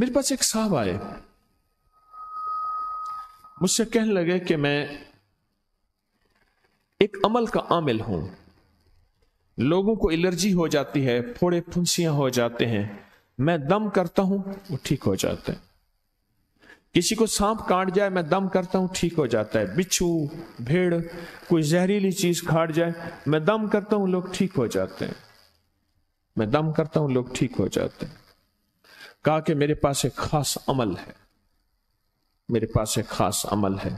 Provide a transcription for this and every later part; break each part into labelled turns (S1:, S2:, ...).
S1: मेरे पास एक साहब आए, मुझसे कहने लगे कि मैं एक अमल का आमिल हूं, लोगों को एलर्जी हो जाती है, फोड़े फुंसियां हो जाते हैं, मैं दम करता हूं वो ठीक हो जाता है। किसी को सांप काट जाए मैं दम करता हूं ठीक हो जाता है। बिच्छू, भेड़, कोई जहरीली चीज काट जाए मैं दम करता हूं लोग ठीक हो जाते हैं। मैं दम करता हूं लोग ठीक हो जाते हैं। कहा कि मेरे पास एक खास अमल है, मेरे पास एक खास अमल है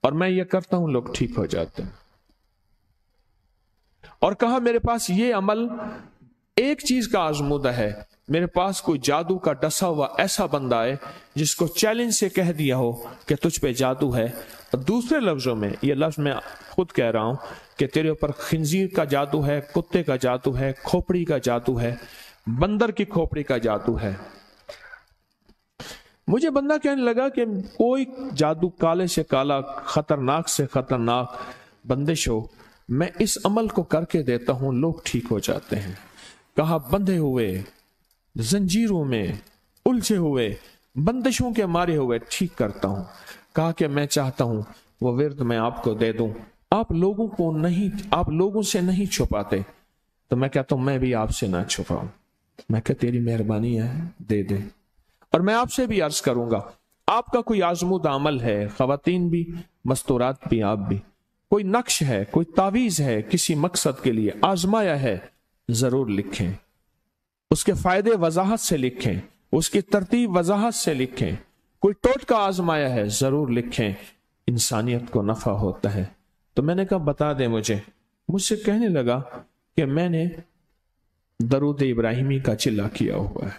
S1: और मैं ये करता हूं लोग ठीक हो जाते हैं। और कहा मेरे पास ये अमल एक चीज का आजमूदा है, मेरे पास कोई जादू का डसा हुआ ऐसा बंदा है जिसको चैलेंज से कह दिया हो कि तुझ पे जादू है, और दूसरे लफ्जों में ये लफ्ज मैं खुद कह रहा हूं कि तेरे ऊपर खिंजीर का जादू है, कुत्ते का जादू है, खोपड़ी का जादू है, बंदर की खोपड़ी का जादू है। मुझे बंदा कहने लगा कि कोई जादू काले से काला, खतरनाक से खतरनाक बंदिश हो, मैं इस अमल को करके देता हूं लोग ठीक हो जाते हैं। कहा बंधे हुए, जंजीरों में उलझे हुए, बंदिशों के मारे हुए ठीक करता हूं। कहा कि मैं चाहता हूं वो विर्द मैं आपको दे दूं, आप लोगों को नहीं, आप लोगों से नहीं छुपाते, तो मैं कहता हूं मैं भी आपसे ना छुपाऊं। मैं कह तेरी मेहरबानी है, दे दे। और मैं आपसे भी अर्ज करूंगा, आपका कोई आजमूदा अमल है, खवातीन भी, मस्तूरात भी, आप भी, कोई नक्श है, कोई तावीज है, किसी मकसद के लिए आजमाया है, जरूर लिखें। उसके फायदे वजाहत से लिखें, उसकी तरतीब वजाहत से लिखें। कोई टोटका आजमाया है, जरूर लिखें, इंसानियत को नफा होता है। तो मैंने कहा बता दे मुझसे कहने लगा कि मैंने दरूद इब्राहिमी का चिल्ला किया हुआ है,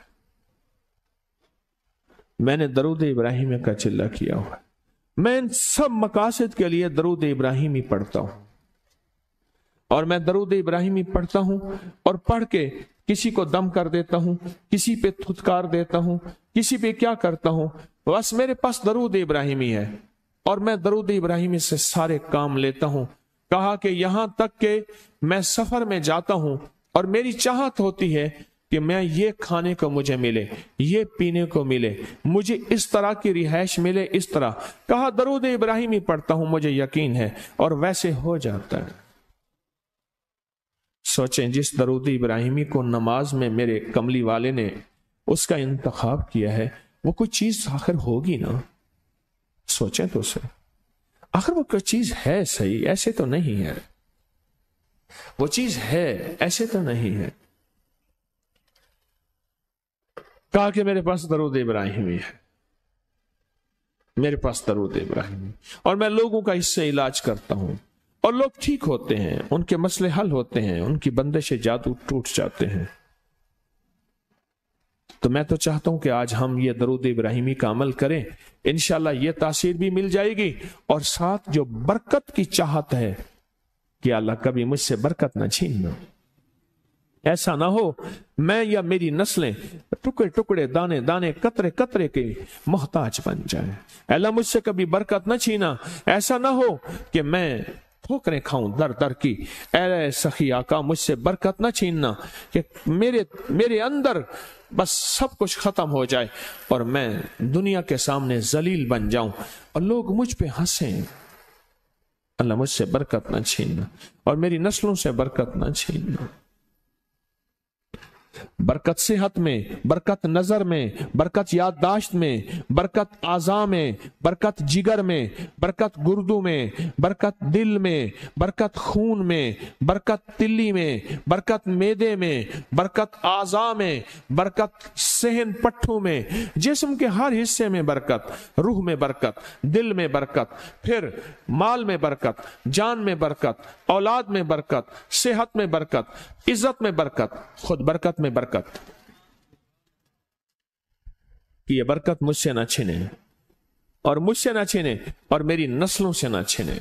S1: मैंने दरूद इब्राहिमी का चिल्ला किया हुआ है, मैं इन सब मकासद के लिए दरूद इब्राहिमी पढ़ता हूं, और मैं दरूद इब्राहिमी पढ़ता हूं और पढ़ के किसी को दम कर देता हूं, किसी पे थुतकार देता हूं, किसी पे क्या करता हूं, बस मेरे पास दरूद इब्राहिमी है और मैं दरूद इब्राहिमी से सारे काम लेता हूं। कहा कि यहां तक कि मैं सफर में जाता हूं और मेरी चाहत होती है कि मैं ये खाने को मुझे मिले, ये पीने को मिले, मुझे इस तरह की रिहाइश मिले, इस तरह। कहा दरूद इब्राहिमी पढ़ता हूं, मुझे यकीन है, और वैसे हो जाता है। सोचें, जिस दरूद इब्राहिमी को नमाज में मेरे कमली वाले ने उसका इंतखाब किया है, वो कोई चीज आखिर होगी ना। सोचें तो उसे, आखिर वो कोई चीज है सही, ऐसे तो नहीं है, वो चीज है ऐसे तो नहीं है। कहा कि मेरे पास दरूद इब्राहिमी है, मेरे पास दरूद इब्राहिमी, और मैं लोगों का इससे इलाज करता हूं और लोग ठीक होते हैं, उनके मसले हल होते हैं, उनकी बंदिशें जादू टूट जाते हैं। तो मैं तो चाहता हूं कि आज हम ये दरूद इब्राहिमी का अमल करें, इंशाल्लाह ये तासीर भी मिल जाएगी, और साथ जो बरकत की चाहत है कि अल्लाह कभी मुझसे बरकत ना छीनना। ऐसा ना हो मैं या मेरी नस्लें टुकड़े टुकड़े, दाने दाने, कतरे कतरे के मोहताज बन जाए। अल्लाह मुझसे कभी बरकत न छीना। ऐसा ना हो कि मैं ठोकरें खाऊं दर दर की। ऐ सखी आका, मुझसे बरकत न छीनना कि मेरे अंदर बस सब कुछ खत्म हो जाए और मैं दुनिया के सामने जलील बन जाऊं और लोग मुझ पे हंसें। अल्लाह मुझसे बरकत न छीनना और मेरी नस्लों से बरकत न छीनना। बरकत सेहत में, बरकत नजर में, बरकत याददाश्त में, बरकत आज़ा में, बरकत जिगर में, बरकत गुर्दों में, बरकत दिल में, बरकत खून में, बरकत तिल्ली में, बरकत मेदे में, बरकत आज़ा में, बरकत सहन पट्टों में, जिस्म के हर हिस्से में बरकत, रूह में बरकत, दिल में बरकत, फिर माल में बरकत, जान में बरकत, औलाद में बरकत, सेहत में बरकत, इज्जत में बरकत, खुद बरकत में बरकत। कि ये बरकत मुझसे ना छिने और मुझसे ना छिने और मेरी नस्लों से ना छिने,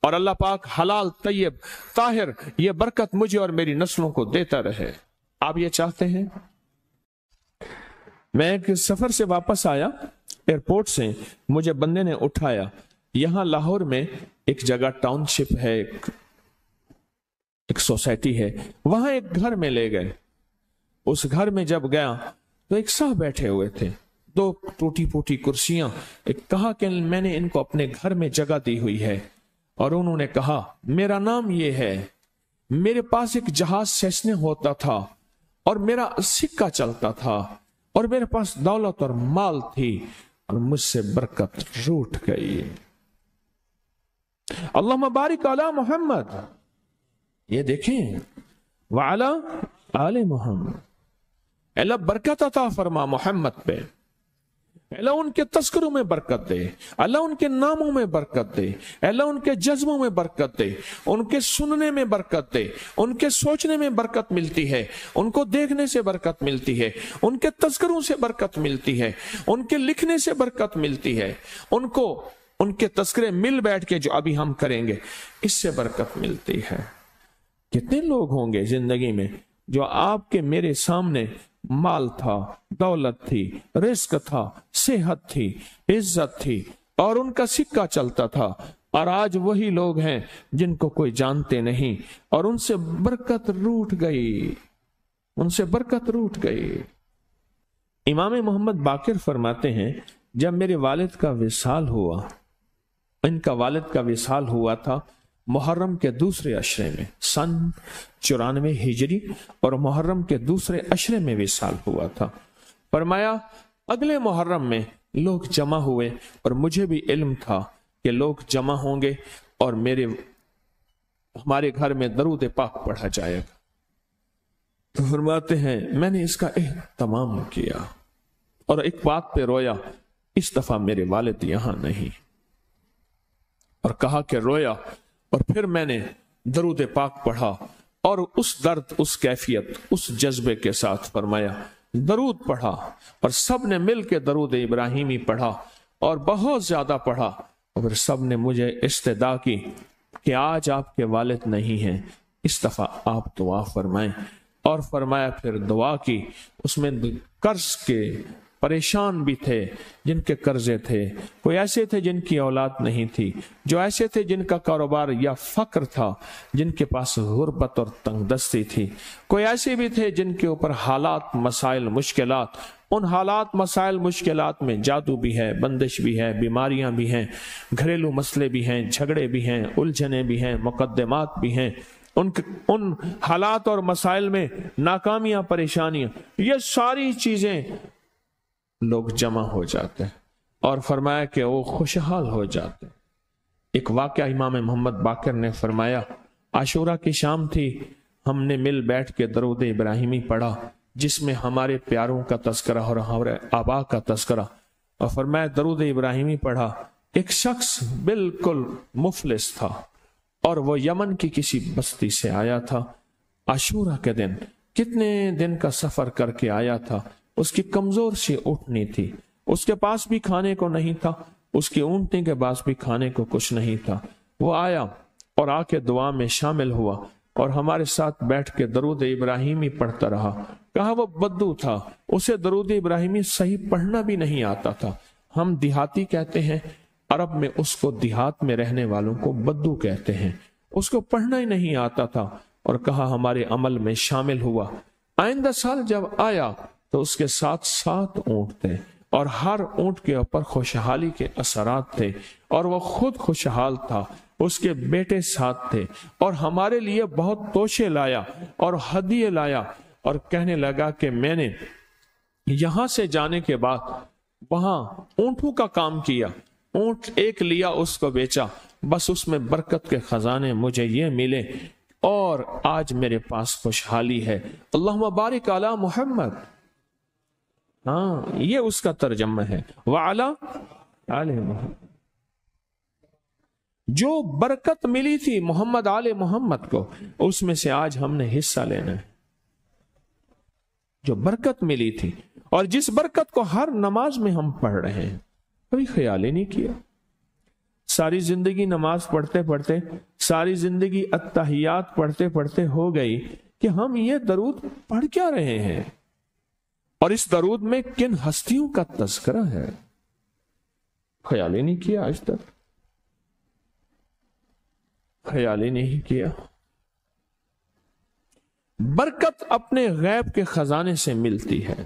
S1: और अल्लाह पाक हलाल तैयब ताहिर ये बरकत मुझे और मेरी नस्लों को देता रहे। आप ये चाहते हैं? मैं एक सफर से वापस आया, एयरपोर्ट से मुझे बंदे ने उठाया। यहां लाहौर में एक जगह टाउनशिप है, एक सोसाइटी है, वहां एक घर में ले गए। उस घर में जब गया تو ایک साहब बैठे हुए थे, 2 टूटी फूटी कुर्सियां. एक कहा कि मैंने इनको अपने घर में जगह दी हुई है, और उन्होंने कहा मेरा नाम ये है, मेरे पास एक जहाज सेसने होता था और मेरा सिक्का चलता था और मेरे पास दौलत और माल थी और मुझसे बरकत रूठ गई. अल्लाहुम्मा बारिक अला मोहम्मद. ये देखें, वाला आले मोहम्मद. अल्लाह बरकत अता फरमा मोहम्मद पे. अल्लाह उनके तस्करों में बरकत दे, अल्लाह उनके नामों में बरकत दे, अल्लाह उनके जज्बों में बरकत दे, उनके सुनने में बरकत दे, उनके सोचने में बरकत मिलती है, उनको देखने से बरकत मिलती है, उनके तस्करों से बरकत मिलती है, उनके लिखने से बरकत मिलती है, उनको उनके तस्करे मिल बैठ के जो अभी हम करेंगे इससे बरकत मिलती है. कितने लोग होंगे जिंदगी में जो आपके मेरे सामने माल था, दौलत थी, रिस्क था, सेहत थी, इज्जत थी और उनका सिक्का चलता था, और आज वही लोग हैं जिनको कोई जानते नहीं और उनसे बरकत रूठ गई, उनसे बरकत रूठ गई. इमाम मोहम्मद बाकिर फरमाते हैं, जब मेरे वालिद का विसाल हुआ, इनका वालिद का विसाल हुआ था मुहर्रम के दूसरे अशरे में, सन 94 हिजरी, और मुहर्रम के दूसरे अशरे में विसाल हुआ था. फरमाया अगले मुहर्रम में लोग जमा हुए और मुझे भी इल्म था कि लोग जमा होंगे और हमारे घर में दरूद पाक पढ़ा जाएगा. तो फरमाते हैं मैंने इसका एहतमाम किया और एक बात पे रोया, इस दफा मेरे वालिद यहां नहीं, और कहा कि रोया, और फिर मैंने दरूद पाक पढ़ा और उस दर्द, उस कैफियत, उस जज्बे के साथ फरमाया दरूद पढ़ा, और सब ने मिल के दरूद इब्राहिमी पढ़ा और बहुत ज्यादा पढ़ा, और सब ने मुझे इस्तदा की कि आज आपके वालिद नहीं हैं, इस दफा आप दुआ फरमाएं. और फरमाया फिर दुआ की. उसमें कर्ज के परेशान भी थे जिनके कर्जे थे, कोई ऐसे थे जिनकी औलाद नहीं थी, जो ऐसे थे जिनका कारोबार या फक्र था, जिनके पास गुर्बत और तंगदस्ती थी, कोई ऐसे भी थे जिनके ऊपर हालात, मसाइल, मुश्किलात. उन हालात, मसाइल, मुश्किलात में जादू भी है, बंदिश भी है, बीमारियां भी हैं, घरेलू मसले भी हैं, झगड़े भी हैं, उलझने भी हैं, मुकद्दमात भी हैं. उन हालात और मसाइल में नाकामियां, परेशानियां, ये सारी चीजें लोग जमा हो जाते हैं और फरमाया कि वो खुशहाल हो जाते हैं. एक वाकया इमाम मोहम्मद बाकिर ने फरमाया, आशूरा की शाम थी, हमने मिल बैठ के दरूद इब्राहिमी पढ़ा जिसमें हमारे प्यारों का तस्करा और हमारे आबा का तस्करा. और फरमाया दरूद इब्राहिमी पढ़ा. एक शख्स बिल्कुल मुफलिस था और वो यमन की किसी बस्ती से आया था. आशूरा के दिन कितने दिन का सफर करके आया था. उसकी कमजोर सी ऊँटनी थी, उसके पास भी खाने को नहीं था, उसकी ऊँटनी के पास भी खाने को कुछ नहीं था. वो आया और आके दुआ में शामिल हुआ और हमारे साथ बैठ के दरूद इब्राहिमी पढ़ता रहा. कहा वो बद्दू था, उसे दरूद इब्राहिमी सही पढ़ना भी नहीं आता था. हम देहाती कहते हैं, अरब में उसको देहात में रहने वालों को बद्दू कहते हैं. उसको पढ़ना ही नहीं आता था और कहा हमारे अमल में शामिल हुआ. आइंदा साल जब आया तो उसके साथ 7 ऊंट थे और हर ऊंट के ऊपर खुशहाली के असरात थे और वो खुद खुशहाल था, उसके बेटे साथ थे और हमारे लिए बहुत तोशे लाया और हदिये लाया और कहने लगा कि मैंने यहां से जाने के बाद वहां ऊंटों का काम किया, ऊंट एक लिया, उसको बेचा, बस उसमें बरकत के खजाने मुझे ये मिले और आज मेरे पास खुशहाली है. अल्लाहुम्मा बारिक अला मोहम्मद. हाँ, ये उसका तर्जमा है. वाला आले मोहम्मद. जो बरकत मिली थी मोहम्मद आले मोहम्मद को, उसमें से आज हमने हिस्सा लेना है. जो बरकत मिली थी और जिस बरकत को हर नमाज में हम पढ़ रहे हैं, कभी ख्याल ही नहीं किया. सारी जिंदगी नमाज पढ़ते पढ़ते, सारी जिंदगी अत्तहियात पढ़ते पढ़ते हो गई कि हम ये दरूद पढ़ क्या रहे हैं और इस दरूद में किन हस्तियों का तज़किरा है. ख्याल ही नहीं किया, आज तक ख्याल ही नहीं किया. बरकत अपने गैब के खजाने से मिलती है.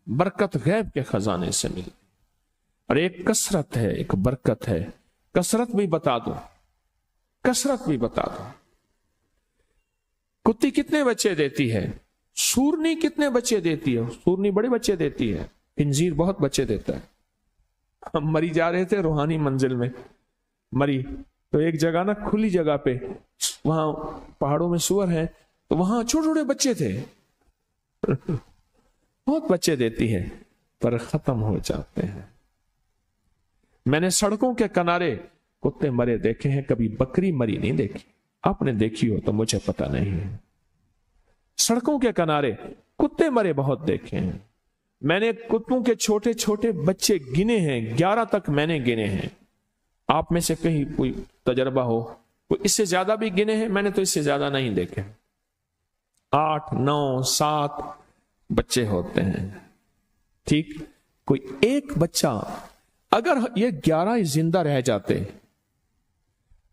S1: बरकत गैब के खजाने से मिलती। और एक कसरत है, एक बरकत है। कसरत भी बता दो, कसरत भी बता दो। कुत्ती कितने बच्चे देती है? सूरनी कितने बच्चे देती है? सूरनी बड़े बच्चे देती है, खिंजीर बहुत बच्चे देता है। हम मरी जा रहे थे रूहानी मंजिल में, मरी तो एक जगह ना खुली जगह पे, वहां पहाड़ों में सुअर है, तो वहां छोटे छोटे बच्चे थे बहुत बच्चे देती है, पर खत्म हो जाते हैं। मैंने सड़कों के किनारे कुत्ते मरे देखे हैं, कभी बकरी मरी नहीं देखी। आपने देखी हो तो मुझे पता नहीं है। सड़कों के किनारे कुत्ते मरे बहुत देखे हैं। मैंने कुत्तों के छोटे छोटे बच्चे गिने हैं, 11 तक मैंने गिने हैं। आप में से कहीं कोई तजर्बा हो, कोई इससे ज्यादा भी गिने हैं? मैंने तो इससे ज्यादा नहीं देखे। 8, 9, 7 बच्चे होते हैं। ठीक, कोई एक बच्चा, अगर ये 11 जिंदा रह जाते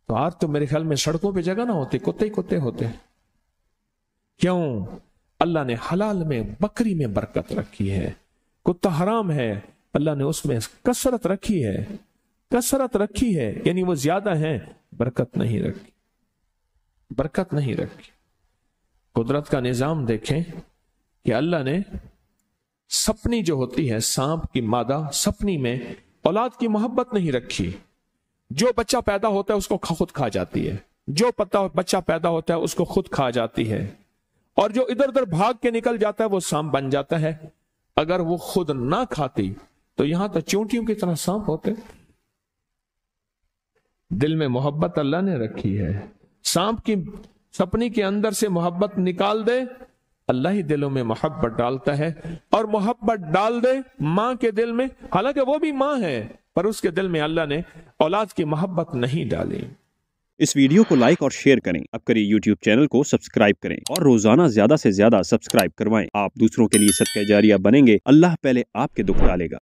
S1: तो आज तो मेरे ख्याल में सड़कों पे जगह ना होती, कुत्ते ही कुत्ते होते। क्यों? अल्लाह ने हलाल में, बकरी में बरकत रखी है। कुत्ता हराम है, अल्लाह ने उसमें कसरत रखी है, कसरत रखी है, यानी वो ज्यादा है, बरकत नहीं रखी, बरकत नहीं रखी। कुदरत का निजाम देखें कि अल्लाह ने सपनी जो होती है, सांप की मादा सपनी में औलाद की मोहब्बत नहीं रखी। जो बच्चा पैदा होता है उसको खुद खा जाती है, जो बच्चा पैदा होता है उसको खुद खा जाती है, और जो इधर उधर भाग के निकल जाता है वो सांप बन जाता है। अगर वो खुद ना खाती तो यहां तो चूंटियों की तरह सांप होते। दिल में मोहब्बत अल्लाह ने रखी है। सांप की सपनी के अंदर से मोहब्बत निकाल दे, अल्लाह ही दिलों में मोहब्बत डालता है। और मोहब्बत डाल दे मां के दिल में, हालांकि वो भी मां है, पर उसके दिल में अल्लाह ने औलाद की मोहब्बत नहीं डाली।
S2: इस वीडियो को लाइक और शेयर करें। अब करिए यूट्यूब चैनल को सब्सक्राइब करें और रोजाना ज्यादा से ज्यादा सब्सक्राइब करवाएं। आप दूसरों के लिए सदका जारिया बनेंगे। अल्लाह पहले आपके दुख डालेगा।